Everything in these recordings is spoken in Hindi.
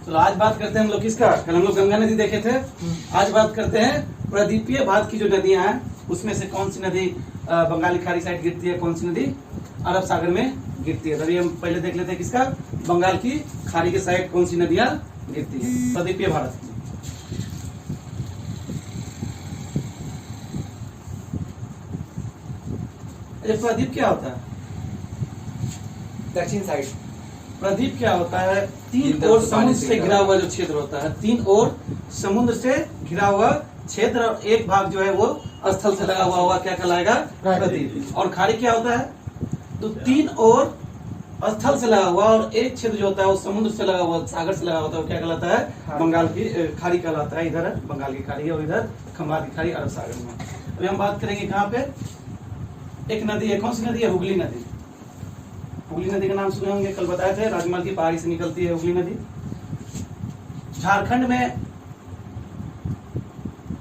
तो आज बात करते हैं हम लोग किसका, कल हम लोग गंगा नदी देखे थे। आज बात करते हैं प्रदीपीय भाग की जो नदियां हैं उसमें से कौन सी नदी बंगाली खाड़ी साइड गिरती है, कौन सी नदी अरब सागर में गिरती है। तभी हम पहले देख लेते हैं किसका, बंगाल की खाड़ी के साइड कौन सी नदियां गिरती है प्रदीपीय भारत की। प्रदीप क्या होता है, दक्षिण साइड। प्रदीप क्या होता है, तीन ओर समुद्र से घिरा हुआ जो क्षेत्र होता है, तीन ओर समुद्र से घिरा हुआ क्षेत्र और एक भाग जो है वो स्थल से लगा हुआ क्या कहलाएगा, प्रदीप। और खाड़ी क्या होता है, तो तीन ओर स्थल से लगा हुआ और एक क्षेत्र जो होता है वो समुद्र से लगा हुआ, सागर से लगा होता है, वो क्या कहलाता है, बंगाल की खाड़ी कहलाता है। इधर बंगाल की खाड़ी है और इधर खंबात की खाड़ी अरब सागर में। अभी हम बात करेंगे कहाँ पे, एक नदी है, कौन सी नदी है, हुगली नदी। हुगली नदी का नाम सुने होंगे, कल बताए थे, राजमहल की पहाड़ी से निकलती है हुगली नदी। झारखंड में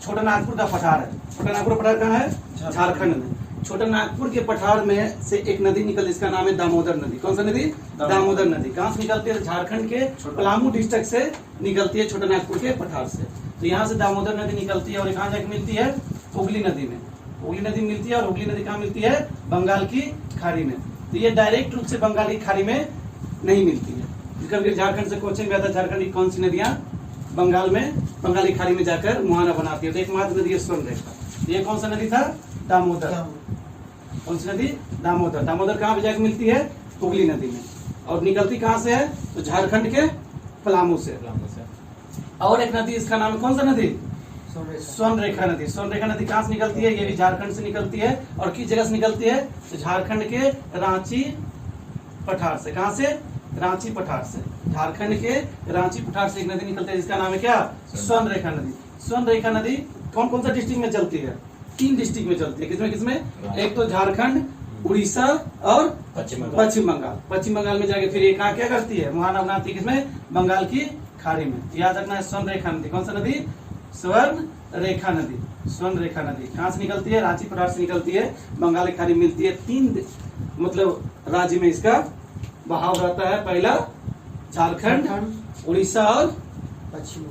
छोटा नागपुर का पठार है, छोटा नागपुर पठार कहाँ है, झारखंड में। छोटा नागपुर के पठार में से एक नदी निकलती है, इसका नाम है दामोदर नदी। कौन सा नदी, दामोदर नदी। कहाँ से निकलती है, झारखंड के पलामू डिस्ट्रिक्ट से निकलती है, छोटा नागपुर के पठार से। तो यहाँ से दामोदर नदी निकलती है और कहाँ जाके मिलती है, हुगली नदी में। हुगली नदी मिलती है और हुगली नदी कहाँ मिलती है, बंगाल की खाड़ी में। तो ये डायरेक्ट रूप से बंगाल की खाड़ी में नहीं मिलती है। कभी झारखंड से क्वेश्चन गया था, झारखंड की कौन सी नदियां बंगाल में, बंगाली खाड़ी में जाकर मुहाना बनाती है। तो एकमात्र नदी है स्वर्ण रेखा। ये कौन सा नदी था, दामोदर। कौन सी नदी, दामोदर। दामोदर कहाँ पे जाकर मिलती है, हुगली नदी में। और निकलती कहाँ से है, तो झारखंड के पलामू से। और एक नदी, इसका नाम कौन सा नदी, स्वर्ण रेखा नदी। स्वर्ण रेखा नदी कहाँ से निकलती है, ये भी झारखंड से निकलती है। और किस जगह से निकलती है, तो झारखंड के रांची पठार से। कहाँ से, रांची पठार से। झारखंड के रांची पठार से एक नदी निकलती है जिसका नाम है क्या, स्वर्ण रेखा नदी। स्वर्ण रेखा नदी कौन कौन सा डिस्ट्रिक्ट में चलती है, तीन डिस्ट्रिक्ट में चलती है। किसमें किसमें, एक तो झारखंड, उड़ीसा और पश्चिम बंगाल। पश्चिम बंगाल में जाके फिर ये कहाँ क्या करती है, मुहाना बनाती है, किसमें, बंगाल की खाड़ी में। याद रखना है स्वर्ण रेखा नदी। कौन सा नदी, स्वर्ण रेखा नदी। स्वर्ण रेखा नदी कहाँ से निकलती है, रांची पठार से निकलती है, बंगाल की खाड़ी मिलती है। तीन मतलब राज्य में इसका बहाव रहता है, पहला झारखंड, उड़ीसा और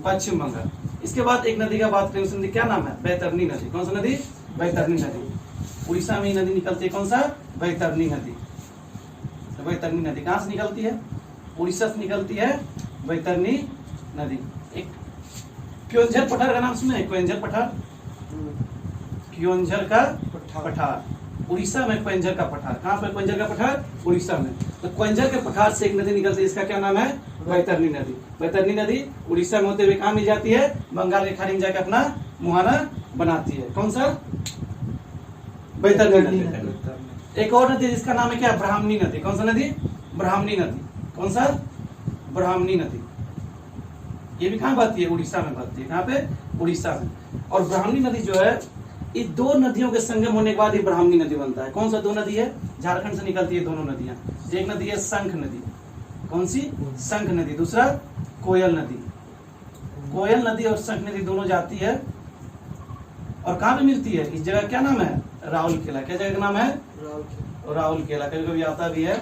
पश्चिम बंगाल। इसके बाद एक नदी का बात करें, उस नदी क्या नाम है, बैतरनी नदी। कौन सा नदी, बैतरनी नदी। उड़ीसा में ही नदी निकलती है, कौन सा, बैतरनी नदी। तो बैतरनी नदी कहाँ से निकलती है, उड़ीसा से निकलती है बैतरनी नदी। एक क्योंझर पठार का नाम सुने, क्योंझर पठार, क्योंझर का पठार उड़ीसा में, क्योंझर का पठार कहाँ पर, क्योंझर का पठार उड़ीसा में। तो क्योंझर के पठार से एक नदी निकलती है, इसका क्या नाम है, बैतरनी नदी। बैतरनी नदी उड़ीसा में होते हुए कहाँ मिल जाती है, बंगाल की खाड़ी में जाकर अपना मुहाना बनाती है। कौन सा, बैतरनी नदी। एक और नदी जिसका नाम है क्या, ब्राह्मणी नदी। कौन सा नदी, ब्राह्मणी नदी। कौन सा, ब्राह्मणी नदी। ये भी कहाँ बहती है, उड़ीसा में बहती है। कहाँ पे, उड़ीसा में। और ब्राह्मणी नदी जो है, इस दो नदियों के संगम होने के बाद ये ब्राह्मणी नदी बनता है। कौन सा दो नदी है, झारखंड से निकलती है दोनों नदियां। एक नदी है शंख नदी। कौन सी, शंख नदी। दूसरा कोयल नदी। कोयल नदी और शंख नदी दोनों जाती है और कहाँ पे मिलती है, इस जगह क्या नाम है, राहुल केला। क्या जगह का नाम है, राहुल केला। कभी कभी आता भी है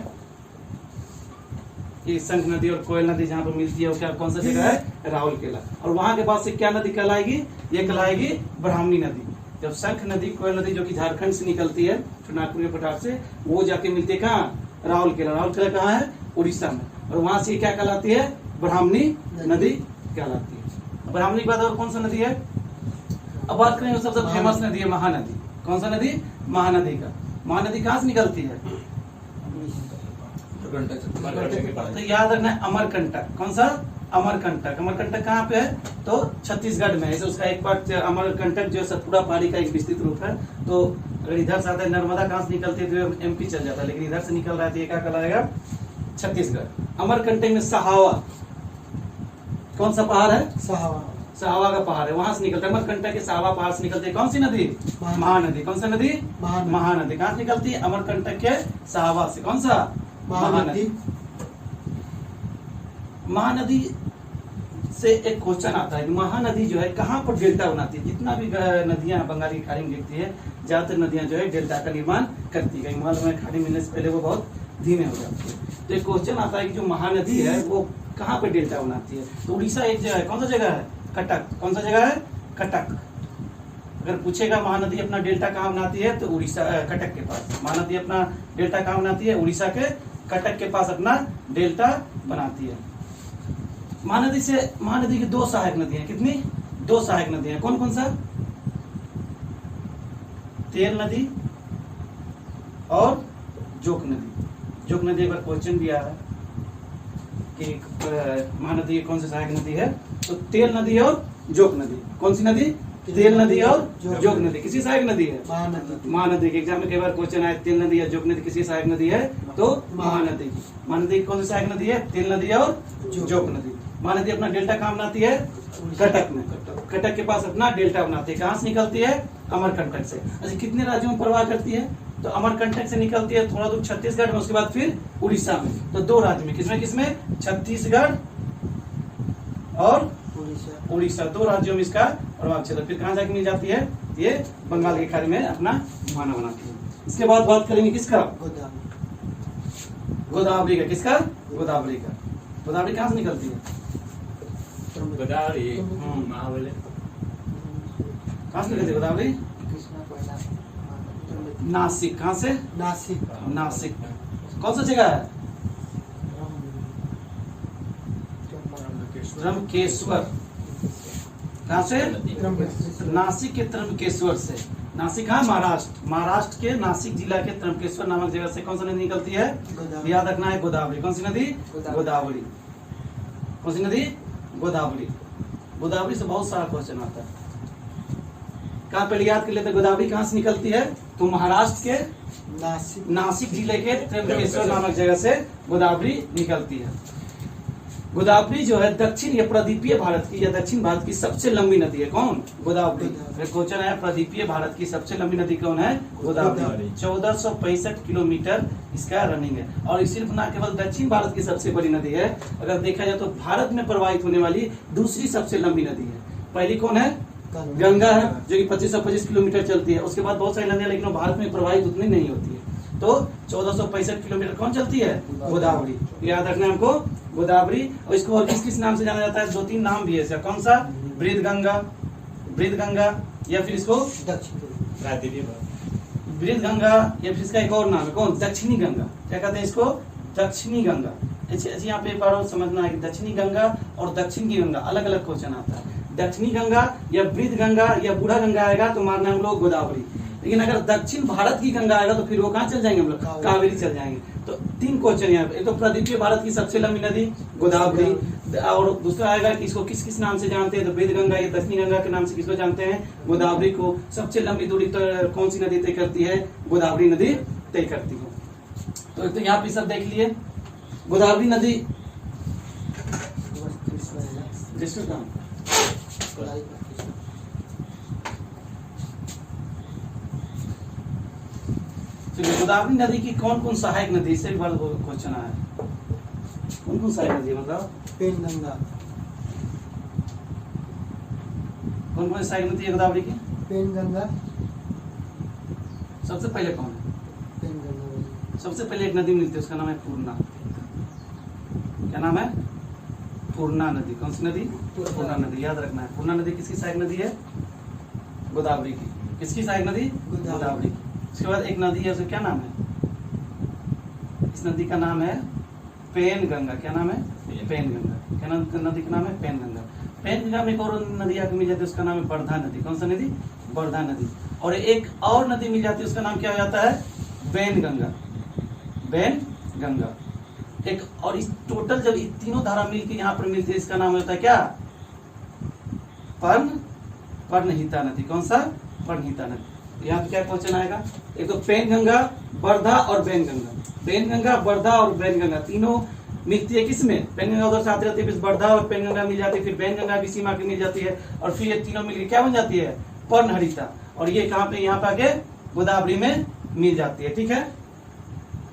ये शंख नदी और कोयल नदी जहाँ पर मिलती है वो क्या, कौन सा जगह है, राहुल केला। और वहां के बाद से क्या नदी कहलाएगी, ये कहलाएगी ब्राह्मणी नदी। जब शंख नदी, कोयल नदी जो कि झारखंड से निकलती है, नागपुर के पठार से, वो जाके मिलती है कहाँ, राहुल केला। राहुल केला कहाँ है, उड़ीसा में। और वहां से क्या कहलाती है, ब्राह्मणी नदी कहलाती है। ब्राह्मणी के बाद और कौन सा नदी है, अब बात करेंगे सबसे फेमस नदी है महानदी। कौन सा नदी, महानदी का। महानदी कहाँ से निकलती है, तो याद रखना है अमरकंटक। कौन सा, अमरकंटक। अमरकंटक कहाँ पे है, तो छत्तीसगढ़ में है। उसका एक पार्ट अमरकंटक जो है सतपुड़ा पहाड़ी का एक विस्तृत रूप है। तो अगर इधर से आता है, नर्मदा कहाँ से निकलती है, तो एमपी चल जाता है, लेकिन इधर से निकल रहा है तो ये क्या कहलाएगा, छत्तीसगढ़। अमरकंटक में सहावा, कौन सा पहाड़ है, सहावा का पहाड़ है, वहां से निकलता है। अमरकंटक के सहावा पहाड़ से निकलती है कौन सी नदी, महानदी। कौन सा नदी, महानदी। कहाँ से निकलती है, अमरकंटक के सहावा से। कौन सा, महानदी। महानदी से एक क्वेश्चन आता है, महानदी जो है कहाँ पर डेल्टा बनाती है। जितना भी नदियां बंगाली खाड़ी में गिरती है, ज्यादातर नदियां जो है डेल्टा का निर्माण करती है। खाड़ी मिलने से पहले वो बहुत धीमे हो जाती है। तो एक क्वेश्चन आता है कि जो महानदी है वो कहाँ पे डेल्टा बनाती है? तो उड़ीसा एक जगह है, कौन सा जगह है? कटक। कौन सा जगह है? कटक। अगर पूछेगा महानदी अपना डेल्टा कहाँ बनाती है, तो उड़ीसा कटक के पास। महानदी अपना डेल्टा कहाँ बनाती है? उड़ीसा के कटक के पास अपना डेल्टा बनाती है। महानदी की 2 सहायक नदियां, कितनी? 2 सहायक नदियां, कौन कौन सा? तेल नदी और जोक नदी। जोक नदी एक बार क्वेश्चन भी आ रहा है कि महानदी कौन सी सहायक नदी है, तो तेल नदी और जोक नदी। कौन सी नदी? तेल नदी और जोक नदी। किसी सहायक नदी है? महानदी के एग्जाम में कई बार क्वेश्चन आया, तेल नदी या जोक नदी किसी सहायक नदी है, तो महानदी। महानदी कौन सी सहायक नदी है? तेल नदी और जोक नदी। महानदी अपना डेल्टा कहाँ बनाती है? कटक में। कटक के पास अपना डेल्टा बनाती है। कहाँ से निकलती है? अमरकंटक से। अच्छा, कितने राज्यों में प्रवाह करती है? तो अमरकंटक से निकलती है थोड़ा दूर छत्तीसगढ़ में, उसके बाद फिर उड़ीसा में। तो 2 राज्य में, किसमें किसमें? छत्तीसगढ़ और उड़ीसा, 2 राज्यों में इसका प्रभाव क्षेत्र। फिर कहाँ जाके मिल जाती है? ये बंगाल की खाड़ी में अपना मुहाना बनाती है। इसके बाद बात करेंगे किसका? गोदावरी का। किसका? गोदावरी का। गोदावरी कहाँ से निकलती है? गोदावरी महाबली। कहाँ से निकलती है गोदावरी? नासिक। कहाँ से? नासिक। कौन सा जगह है? त्र्यंबकेश्वर। कहाँ से? नासिक के त्र्यंबकेश्वर से। नासिक कहाँ? महाराष्ट्र। महाराष्ट्र के नासिक जिला के त्र्यंबकेश्वर नामक जगह से कौन सी नदी निकलती है? याद रखना है, गोदावरी। कौन सी नदी? गोदावरी। कौन सी नदी? गोदावरी। गोदावरी से बहुत सारा क्वेश्चन आता है। कहाँ पहले याद कर लेते, गोदावरी कहाँ से निकलती है? तो महाराष्ट्र के नासिक जिले के त्र्यंबकेश्वर नामक जगह से गोदावरी निकलती है। गोदावरी जो है दक्षिण या प्रदीपीय भारत की या दक्षिण भारत की सबसे लंबी नदी है। कौन? गोदावरी। क्वेश्चन है, प्रदीपीय भारत की सबसे लंबी नदी कौन है? गोदावरी। 1465 किलोमीटर इसका रनिंग है। और ये सिर्फ ना केवल दक्षिण भारत की सबसे बड़ी नदी है, अगर देखा जाए तो भारत में प्रवाहित होने वाली दूसरी सबसे लंबी नदी है। पहली कौन है? गंगा है, जो कि 2525 किलोमीटर चलती है। उसके बाद बहुत सारी नदियां, लेकिन भारत में प्रवाहित उतनी नहीं होती है। तो 1465 किलोमीटर कौन चलती है? गोदावरी। याद रखना हमको, गोदावरी। और इसको और किस किस नाम से जाना जाता है? 2-3 नाम भी है इसका। कौन सा? बृहद गंगा, या फिर इसको बृहद गंगा, या फिर इसका एक और नाम है, कौन? दक्षिणी गंगा। क्या कहते हैं इसको? दक्षिणी गंगा। यहाँ पे एक बार और समझना है कि दक्षिणी गंगा और दक्षिण की गंगा अलग अलग क्वेश्चन आता है। दक्षिणी गंगा या बृहद गंगा या बूढ़ा गंगा आएगा तो मारना हम लोग गोदावरी। लेकिन अगर दक्षिण भारत की गंगा आएगा तो फिर वो कहाँ चल जाएंगे हम लोग? कावेरी चल जाएंगे। तो 3 क्वेश्चन यहाँ पे। एक तो प्रदीपीय भारत की सबसे लंबी नदी गोदावरी, और दूसरा आएगा कि इसको किस किस नाम से जानते हैं? तो बृहद गंगा या दक्षिणी गंगा के नाम से किसको जानते हैं? गोदावरी को। सबसे लंबी दूरी तो कौन सी नदी तय करती है? गोदावरी नदी तय करती है। तो यहाँ पे सब देख लिए। गोदावरी नदी गोदावरी नदी की कौन कौन सहायक नदी? इससे भी बड़ा क्वेश्चन आया। कौन कौन सहायक नदी मतलब? पेनगंगा। कौन कौन सहायक नदी है गोदावरी की? पेनगंगा। सबसे पहले कौन है? पेनगंगा। सबसे पहले एक नदी मिलती है, उसका नाम है पूर्णा। क्या नाम है? पूर्णा नदी। कौन सी नदी? पूर्णा नदी। याद रखना है, पूर्णा नदी किसकी सहायक नदी है? गोदावरी की। किसकी सहायक नदी? गोदावरी की। उसके बाद एक नदी है, उसका क्या नाम है? इस नदी का नाम है पेनगंगा। क्या नाम है? पेनगंगा। क्या नदी का नाम है? पेनगंगा। पेनगंगा में एक और नदी आके मिल जाती है, उसका नाम है वर्धा नदी। कौन सा नदी? वर्धा नदी। और एक और नदी मिल जाती है, उसका नाम क्या हो जाता है? वैनगंगा। वैनगंगा। एक और इस टोटल जब ये तीनों धारा मिलकर यहाँ पर मिलती है, इसका नाम होता है क्या? पर्णहिता नदी। कौन सा? पर्णहिता नदी। यहाँ पे क्या क्वेश्चन आएगा? एक तो पेनगंगा, वर्धा और वैनगंगा। पेनगंगा, वर्धा और वैनगंगा तीनों मिलती है किसमें? पेनगंगा उधर से आती रहती है, फिर वर्धा और पेनगंगा मिल जाती है, फिर वैनगंगा भी सीमा की मिल जाती है, और फिर ये तीनों मिलकर क्या बन जाती है? पर्णहरिता। और ये कहाँ पे? यहाँ पे आके गोदावरी में मिल जाती है। ठीक है,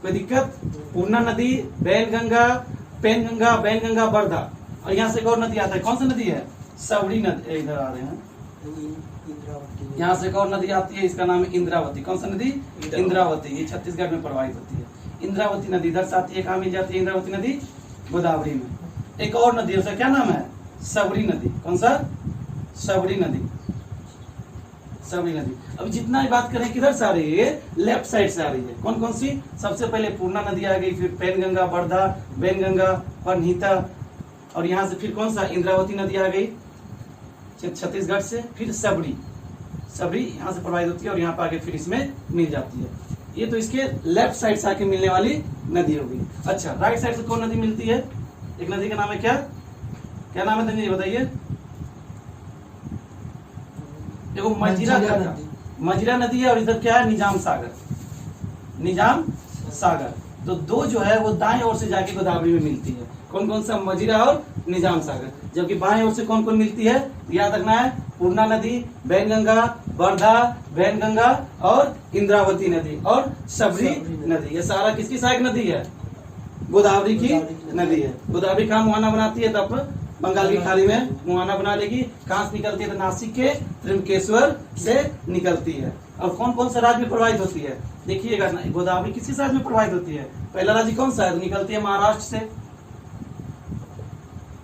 कोई दिक्कत? पूर्णा नदी, वैनगंगा, पेनगंगा, वैनगंगा, वर्धा। और यहाँ से एक और नदी आता है, कौन सी नदी है? सबरी नदी। इधर आ रहे हैं, यहाँ से एक और नदी आती है, इसका नाम है इंद्रावती। कौन सा नदी? इंद्रावती। ये छत्तीसगढ़ में प्रवाहित होती है। इंद्रावती नदी इधर से आती है, कहाँ मिल जाती है इंद्रावती नदी? गोदावरी में। एक और नदी है, उसका क्या नाम है? सबरी नदी। कौन सा? सबरी नदी। सबरी नदी। अब जितना भी बात करें किधर से आ रही है? लेफ्ट साइड से आ रही है। कौन कौन सी? सबसे पहले पूर्णा नदी आ गई, फिर पेनगंगा, बड़धा, वैनगंगा, परनीता, और यहाँ से फिर कौन सा? इंद्रावती नदी आ गई छत्तीसगढ़ से, फिर सबरी। सबरी यहाँ से प्रवाहित होती है और यहाँ पर आके फिर इसमें मिल जाती है। ये तो इसके लेफ्ट साइड से आके मिलने वाली नदी होगी। अच्छा, राइट साइड से कौन नदी मिलती है? एक नदी का नाम है क्या? क्या नाम है धनजी, बताइए। देखो मजीरा नदी। मजीरा नदी है, और इधर क्या है? निजाम सागर। निजाम सागर। तो दो जो है वो दाएं ओर से जाके गोदावरी में मिलती है। कौन कौन सा? मजीरा और निजाम सागर। जबकि बाएं ओर से कौन कौन मिलती है? याद रखना है, पूर्णा नदी, वैनगंगा, बड़धा, वैनगंगा और इंद्रावती नदी और सबरी नदी। ये सारा किसकी सहायक नदी है? गोदावरी की नदी है। गोदावरी कहाँ मुहाना बनाती है? तब बंगाल की खाड़ी में मुहाना बना लेगी। कहाँ से निकलती है? तो नासिक के त्रिमकेश्वर से निकलती है। और कौन कौन सा राज्य में प्रवाहित होती है? देखिएगा, गोदावरी किसी राज्य में प्रवाहित होती है? पहला राज्य कौन सा है? निकलती है महाराष्ट्र से।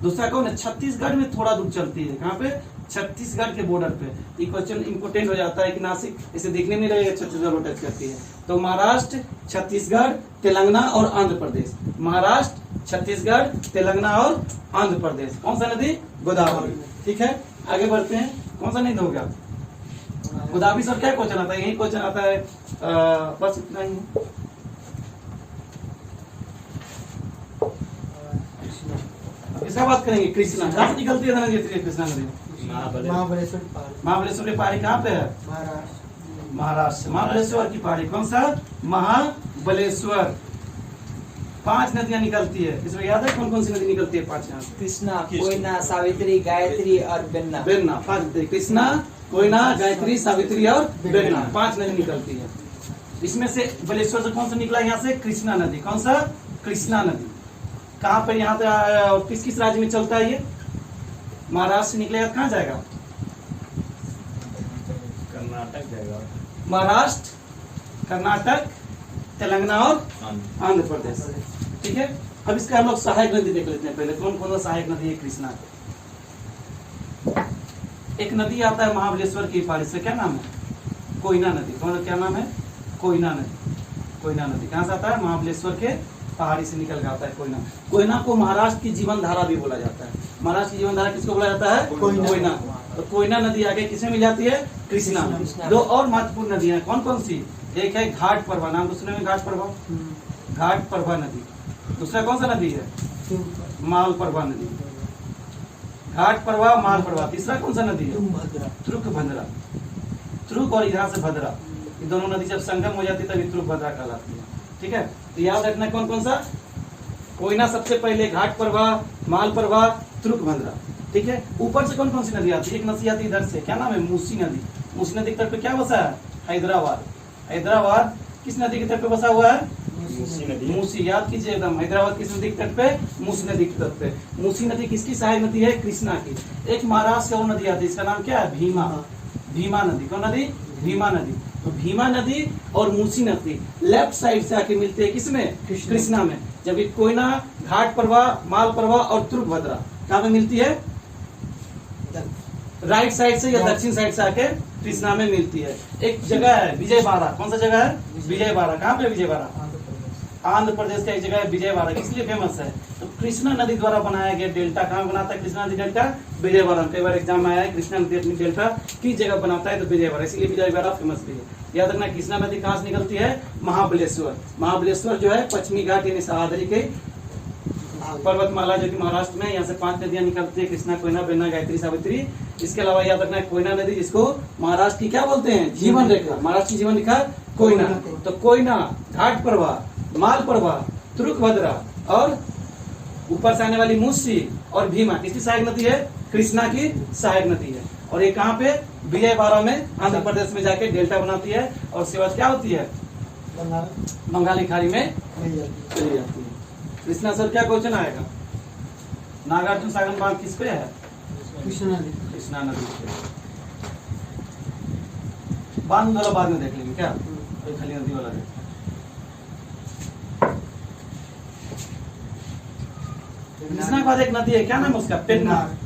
दूसरा कौन है? छत्तीसगढ़ में थोड़ा दूर चलती है। कहाँ पे? छत्तीसगढ़ के बॉर्डर पे। ये क्वेश्चन इंपोर्टेंट हो जाता है कि नासिक इसे देखने में लगेगा छत्तीसगढ़ को टच करती है। तो महाराष्ट्र, छत्तीसगढ़, तेलंगाना और आंध्र प्रदेश। महाराष्ट्र, छत्तीसगढ़, तेलंगाना और आंध्र प्रदेश। कौन सा नदी? गोदावरी। ठीक है, आगे बढ़ते हैं। कौन सा नदी होगा? गोदावरी सर क्या क्वेश्चन आता है? यही क्वेश्चन आता है। बस इतना ही। इसका बात करेंगे कृष्णा। कहाँ से निकलती है धनंजय कृष्णा नदी? महाबलेश्वर पहाड़ी। महाबलेश्वर की पहाड़ी कहाँ पे है? महाराष्ट्र। महाराष्ट्र। महाबलेश्वर की पहाड़ी। कौन सा? महाबलेश्वर। 5 नदियां निकलती है। इसमें याद है कौन कौन सी नदी निकलती है? 5 यहाँ। कृष्णा, कोयना, सावित्री, गायत्री और बेन्ना। बेन्ना। 5 कृष्णा, कोयना, गायत्री, सावित्री और बेन्ना। 5 नदी निकलती है। इसमें से बलेश्वर से कौन सा निकला? यहाँ से कृष्णा नदी। कौन सा? कृष्णा नदी। कहाँ पे? यहाँ पे किस किस राज्य में चलता है ये? महाराष्ट्र से निकलेगा, कहाँ जाएगा? कर्नाटक जाएगा। महाराष्ट्र, कर्नाटक, तेलंगाना और आंध्र प्रदेश। ठीक है, अब इसका हम लोग सहायक नदी देख लेते हैं। पहले कौन कौन सा सहायक नदी है कृष्णा? एक नदी आता है महाबलेश्वर की पहाड़ी से, क्या नाम है? कोयना नदी। कौन? क्या नाम है? कोयना नदी। कोयना नदी कहाँ से आता है? महाबलेश्वर के पहाड़ी से निकल के आता है कोयना। कोयना को महाराष्ट्र की जीवन धारा भी बोला जाता है। महाराष्ट्र की जीवन धारा किसको बोला जाता है? कोयना। तो कोयना नदी आगे किसमें मिल जाती है? कृष्णा। दो और महत्वपूर्ण नदियां कौन कौन सी? एक है घाट प्रभा, नाम तो सुने में, घाट प्रभा। घाट प्रभा नदी। दूसरा कौन सा नदी है? माल प्रभा नदी। घाट प्रभा, माल प्रभा। तीसरा कौन सा नदी है? तुर्कभद्रा। तुर्क और यहाँ से भद्रा, ये दोनों नदी जब संगम हो जाती है तभी तुर्कभद्रा कहलाती है। ठीक है, तो याद रखना कौन कौन सा? कोयना सबसे पहले, घाट प्रभा, माल प्रभा, तुर्कभद्रा। ठीक है, ऊपर से कौन कौन सी नदी आती है? एक नदी आती है इधर से, क्या नाम है? मूसी नदी। मूसी नदी के तट पे क्या बसा है? हैदराबाद। हैदराबाद किस नदी के तट पे बसा हुआ है? मूसी। याद कीजिए एकदम, हैदराबाद किस नदी के तट पे? मूसी नदी के तट पे। मूसी नदी किसकी सहायक नदी है? कृष्णा की। एक महाराष्ट्र से और नदी आती है, इसका नाम क्या है? भीमा। भीमा नदी। कौन नदी? भीमा नदी। तो भीमा नदी और मूसी नदी लेफ्ट साइड से आके मिलते हैं किसमें? कृष्णा में। जबकि कोयना, घाट प्रभा, माल प्रभा और तुर्कभद्रा कहाँ पे मिलती है? राइट साइड से या दक्षिण साइड से आके कृष्णा में मिलती है। एक जगह है विजयवाड़ा। कौन सा जगह है? विजयवाड़ा। कहाँ पे विजयवाड़ा? आंध्र प्रदेश का एक जगह है विजयवाड़ा। किस लिए फेमस है? तो कृष्णा नदी द्वारा बनाया गया डेल्टा। कहाँ बनाता है कृष्णा नदी डेल्टा? विजयवाड़ा। कई बार एग्जाम में आया है, कृष्णा नदी अपनी डेल्टा किस जगह बनाता है? तो विजयवाड़ा। इसलिए विजयवाड़ा फेमस भी है। याद रखना, कृष्णा नदी कहाँ से निकलती है? महाबलेश्वर। महाबलेश्वर जो है पश्चिमी घाट यानी सह्याद्री के पर्वतमाला जो कि महाराष्ट्र में, यहाँ से 5 नदियां निकलती है, कृष्णा, कोयना, बेन्ना, गायत्री, सावित्री। इसके अलावा याद रखना है कोयना नदी, जिसको महाराष्ट्र की क्या बोलते हैं? जीवन रेखा। महाराष्ट्र की जीवन रेखा कोयना। तो कोयना, घाट प्रभा, माल प्रभा, तुर्कभद्रा और ऊपर से आने वाली मूसी और भीमा किसकी सहायक नदी है? कृष्णा की सहायक नदी है। और ये कहाँ पे? विजयवाड़ा में, आंध्र प्रदेश में जाके डेल्टा बनाती है और उसके बाद क्या होती है? बंगाली खाड़ी में चली जाती है। कृष्णा सर क्या क्वेश्चन आएगा? नागार्जुन सागर बांध किस पे है? कृष्णा नदी। कृष्णा नदी पे। बांध वाला बाद में देख लेंगे क्या? खाली नदी वाला देख। कृष्णा के बाद एक नदी है, क्या नाम है उसका? पेन्नार।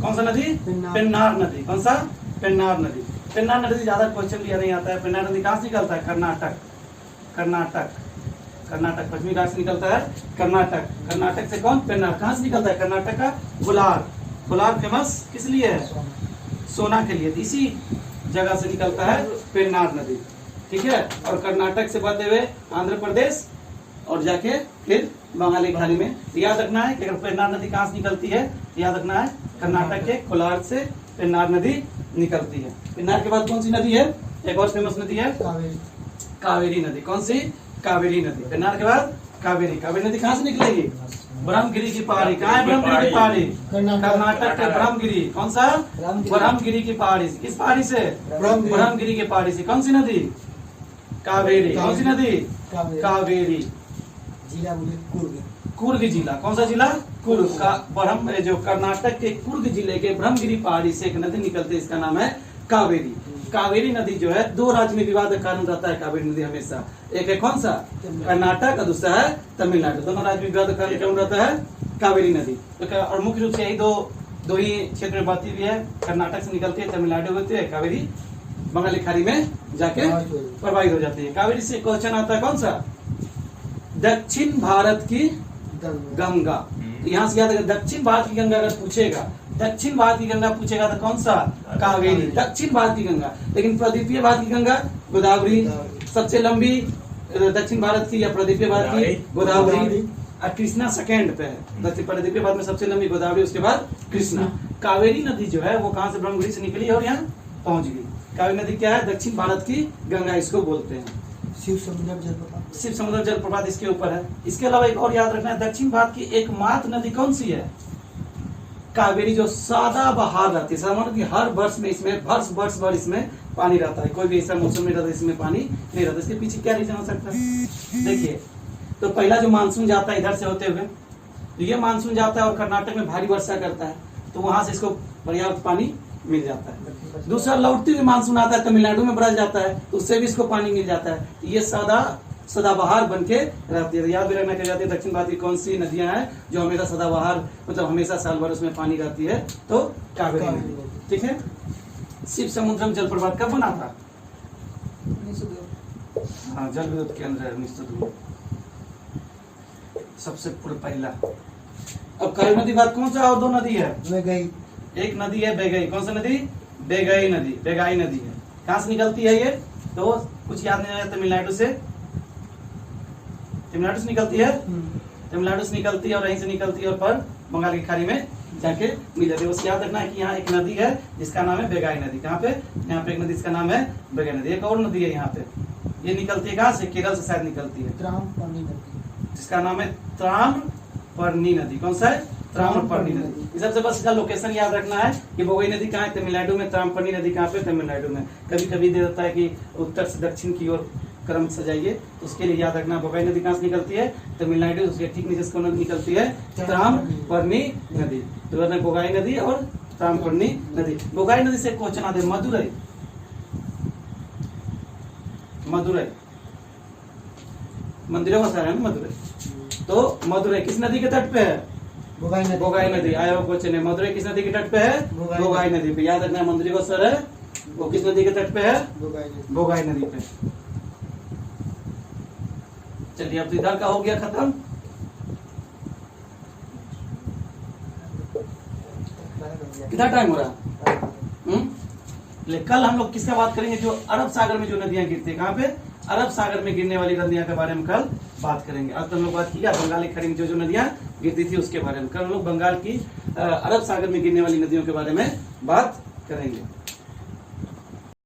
कौन सा नदी? पेन्नार नदी। कौन सा? पेन्नार नदी। पेन्नार नदी से ज्यादा क्वेश्चन लिया नहीं आता है। पेन्नार नदी कहाँ से निकलता है? कर्नाटक। कर्नाटक, कर्नाटक पश्चिमी घाट से निकलता है कर्नाटक। कर्नाटक से कौन? पेन्नार। कहाँ से निकलता है? कर्नाटक का कोलार। कोलार फेमस किस लिए है? सोना के लिए। इसी जगह से निकलता है पेन्नार नदी, ठीक है। और कर्नाटक से बहते हुए आंध्र प्रदेश और जाके फिर बंगाल की खाड़ी में। याद रखना है कि अगर पेन्नार नदी कहाँ से निकलती है, याद रखना है कर्नाटक के कोलार से पेन्नार नदी निकलती है। पेन्नार के बाद कौन सी नदी है? एक और फेमस नदी है कावेरी। कावेरी नदी। कौन सी? कावेरी नदी। पेन्नार के बाद कावेरी। कावेरी नदी कहाँ से निकलेगी? ब्रह्मगिरी की पहाड़ी। कहाँ है ब्रह्मगिरी की पहाड़ी? कर्नाटक के ब्रह्मगिरी। कौन सा? ब्रह्मगिरी की पहाड़ी से। किस पहाड़ी से? ब्रह्मगिरी की पहाड़ी से। कौन सी नदी? कावेरी। कौन सी नदी? कावेरी। जिला बोले कुर्ग। कुर्ग जिला। कौन सा जिला? कुर्ग का। ब्रह्म जो कर्नाटक के कुर्ग जिले के ब्रह्मगिरी पहाड़ी से एक नदी निकलती है, इसका नाम है कावेरी। कावेरी नदी जो है, दो राज्य में विवाद का कारण रहता है कावेरी नदी हमेशा। एक है कौन सा? कर्नाटक और दूसरा है तमिलनाडु। दोनों राज्य में विवाद का कारण क्यों रहता है? कावेरी नदी। तो और मुख्य रूप से यही दो ही क्षेत्र में बहती हुई है। कर्नाटक से निकलती है, तमिलनाडु होती है, कावेरी बंगाल की खाड़ी में जाके प्रवाहित हो जाती है। कावेरी से क्वेश्चन आता है कौन सा? दक्षिण भारत की गंगा। तो यहाँ से याद रखें, दक्षिण भारत की गंगा अगर पूछेगा, दक्षिण भारत की गंगा पूछेगा तो कौन सा? कावेरी। दक्षिण भारत की गंगा। लेकिन प्रदीपीय भारत की गंगा गोदावरी। सबसे लंबी दक्षिण भारत की या प्रदीपीय भारत की गोदावरी। और कृष्णा सेकेंड पे है। दक्षिण प्रदीपीय भारत में सबसे लंबी गोदावरी, उसके बाद कृष्णा। कावेरी नदी जो है वो कहाँ से? ब्रह्मगिरी से निकली और यहाँ पहुंच गई। कावेरी नदी क्या है? दक्षिण भारत की गंगा इसको बोलते हैं। शिव समुद्र जलप्रपात। शिव समुद्र जलप्रपात इसके ऊपर है। इसके अलावा एक और याद रखना है, दक्षिण भारत की एकमात्र नदी कौन सी है? कावेरी, जो सदा बहार रहती है। सदा मतलब कि हर वर्ष में इसमें वर्ष भर इसमें पानी रहता है। कोई भी ऐसा मौसम नहीं रहता इसमें पानी नहीं रहता। इसके पीछे क्या रीजन हो सकता है? देखिए, तो पहला जो मानसून जाता है इधर से होते हुए, तो ये मानसून जाता है और कर्नाटक में भारी वर्षा करता है, तो वहां से इसको पर्याप्त पानी मिल जाता है। दूसरा लौटती हुई मानसून आता है, तमिलनाडु में बरस जाता है, तो उससे भी इसको पानी मिल जाता है। ये सदाबहार बन के रहती है। याद भी रखना क्या जाती है, दक्षिण भारत की कौन सी नदियां हैं जो हमेशा सदाबहार, मतलब हमेशा साल भर उसमें पानी रहती है? तो कावेरी नदी, ठीक है। शिव समुद्रम जलप्रपात कब बना था? 1902। हाँ, जल विद्युत केंद्र है 1902 सबसे पहला। अब कावेरी नदी बाद कौन सा और दो नदी है? वैगई। एक नदी है बेगई। कौन सा नदी? बेगई नदी। बेगाई नदी है। कहाँ से निकलती है ये? तो कुछ याद नहीं आया, तमिलनाडु से। तमिलनाडु से निकलती है, तमिलनाडु से निकलती है और यहीं से निकलती है और पर बंगाल की खाड़ी में जाके मिल जाती है। बस याद रखना है कि यहाँ एक नदी है जिसका नाम है बेगाई नदी। कहाँ पे? यहाँ पे एक नदी जिसका नाम है बेगाई नदी। एक और नदी है यहाँ पे, ये निकलती है कहाँ से? केरल से शायद निकलती है, त्रामपनी नदी, जिसका नाम है त्रामपरनी नदी। कौन सा है? त्रामपरनी नदी। इस सबसे बस इसका लोकेशन याद रखना है कि बेगई नदी कहाँ है? तमिलनाडु में। त्रामपरनी नदी कहाँ पे? तमिलनाडु में। कभी कभी दे देता है कि उत्तर से दक्षिण की ओर क्रम सजाइए, उसके लिए याद रखना बेगई नदी कहाँ से निकलती है? तमिलनाडु। उसके ठीक नीचे से निकलती है त्रामपरनी नदी। तो बेगई नदी और त्रामपरनी नदी। बेगई नदी से क्वेश्चन आते हैं मदुरई। मदुरई मंदिरों का शहर है ना मदुरई। तो मदुरई किस नदी के तट पे है? बोगाई नदी। आया हुआ क्वेश्चन है, मदुरई किस नदी के तट पे है? बोगाई नदी पे। याद रखना है मंदिरों का शहर है वो किस नदी के तट पे है? बोगाई नदी पे। चलिए, अब इधर का हो गया खत्म। कितना टाइम हो रहा? कल हम लोग किसका बात करेंगे? जो अरब सागर में जो नदियां गिरती है। कहाँ पे? अरब सागर में गिरने वाली नदियां के बारे में कल बात करेंगे। आज तो हम लोग बात किया बंगाल की खाड़ी में जो नदियां गिरती थी उसके बारे में। कल हम लोग बंगाल की अरब सागर में गिरने वाली नदियों के बारे में बात करेंगे।